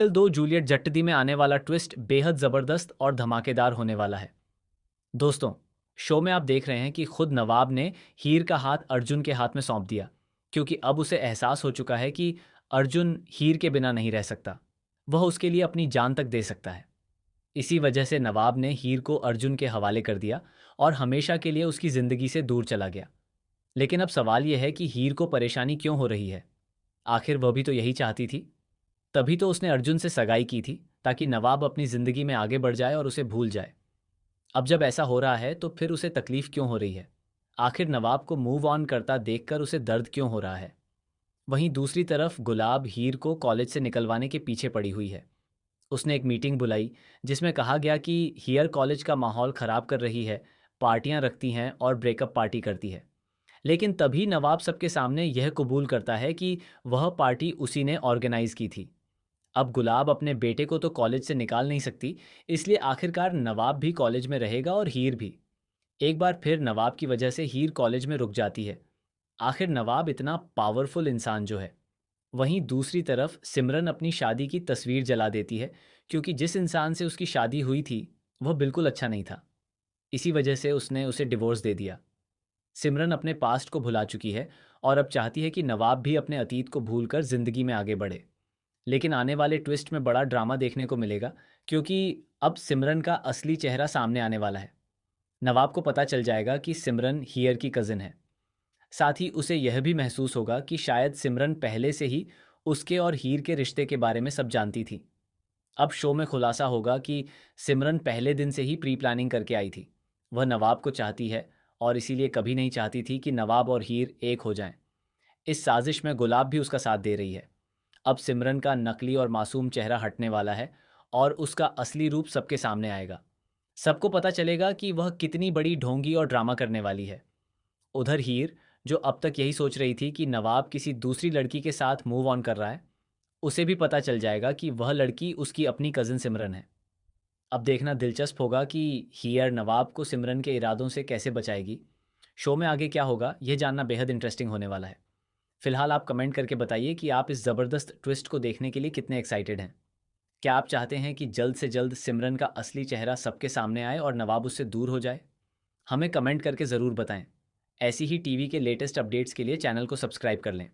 दो जूलियट जट्टी में आने वाला ट्विस्ट बेहद ज़बरदस्त और धमाकेदार होने वाला है। दोस्तों, शो में आप देख रहे हैं कि खुद नवाब ने हीर का हाथ अर्जुन के हाथ में सौंप दिया, क्योंकि अब उसे एहसास हो चुका है कि अर्जुन हीर के बिना नहीं रह सकता। वह उसके लिए अपनी जान तक दे सकता है। इसी वजह से नवाब ने हीर को अर्जुन के हवाले कर दिया और हमेशा के लिए उसकी ज़िंदगी से दूर चला गया। लेकिन अब सवाल यह है कि हीर को परेशानी क्यों हो रही है? आखिर वह भी तो यही चाहती थी। तभी तो उसने अर्जुन से सगाई की थी, ताकि नवाब अपनी ज़िंदगी में आगे बढ़ जाए और उसे भूल जाए। अब जब ऐसा हो रहा है तो फिर उसे तकलीफ क्यों हो रही है? आखिर नवाब को मूव ऑन करता देखकर उसे दर्द क्यों हो रहा है? वहीं दूसरी तरफ गुलाब हीर को कॉलेज से निकलवाने के पीछे पड़ी हुई है। उसने एक मीटिंग बुलाई जिसमें कहा गया कि हीयर कॉलेज का माहौल खराब कर रही है, पार्टियां रखती हैं और ब्रेकअप पार्टी करती है। लेकिन तभी नवाब सबके सामने यह कबूल करता है कि वह पार्टी उसी ने ऑर्गेनाइज की थी। अब गुलाब अपने बेटे को तो कॉलेज से निकाल नहीं सकती, इसलिए आखिरकार नवाब भी कॉलेज में रहेगा और हीर भी। एक बार फिर नवाब की वजह से हीर कॉलेज में रुक जाती है। आखिर नवाब इतना पावरफुल इंसान जो है। वहीं दूसरी तरफ सिमरन अपनी शादी की तस्वीर जला देती है, क्योंकि जिस इंसान से उसकी शादी हुई थी वह बिल्कुल अच्छा नहीं था। इसी वजह से उसने उसे डिवोर्स दे दिया। सिमरन अपने पास्ट को भुला चुकी है और अब चाहती है कि नवाब भी अपने अतीत को भूलकर जिंदगी में आगे बढ़े। लेकिन आने वाले ट्विस्ट में बड़ा ड्रामा देखने को मिलेगा, क्योंकि अब सिमरन का असली चेहरा सामने आने वाला है। नवाब को पता चल जाएगा कि सिमरन हीयर की कज़िन है। साथ ही उसे यह भी महसूस होगा कि शायद सिमरन पहले से ही उसके और हीर के रिश्ते के बारे में सब जानती थी। अब शो में खुलासा होगा कि सिमरन पहले दिन से ही प्री प्लानिंग करके आई थी। वह नवाब को चाहती है और इसीलिए कभी नहीं चाहती थी कि नवाब और हीर एक हो जाएं। इस साजिश में गुलाब भी उसका साथ दे रही है। अब सिमरन का नकली और मासूम चेहरा हटने वाला है और उसका असली रूप सबके सामने आएगा। सबको पता चलेगा कि वह कितनी बड़ी ढोंगी और ड्रामा करने वाली है। उधर हीर, जो अब तक यही सोच रही थी कि नवाब किसी दूसरी लड़की के साथ मूव ऑन कर रहा है, उसे भी पता चल जाएगा कि वह लड़की उसकी अपनी कज़न सिमरन है। अब देखना दिलचस्प होगा कि हीयर नवाब को सिमरन के इरादों से कैसे बचाएगी। शो में आगे क्या होगा, यह जानना बेहद इंटरेस्टिंग होने वाला है। फिलहाल आप कमेंट करके बताइए कि आप इस ज़बरदस्त ट्विस्ट को देखने के लिए कितने एक्साइटेड हैं। क्या आप चाहते हैं कि जल्द से जल्द सिमरन का असली चेहरा सबके सामने आए और नवाब उससे दूर हो जाए? हमें कमेंट करके ज़रूर बताएं। ऐसी ही टीवी के लेटेस्ट अपडेट्स के लिए चैनल को सब्सक्राइब कर लें।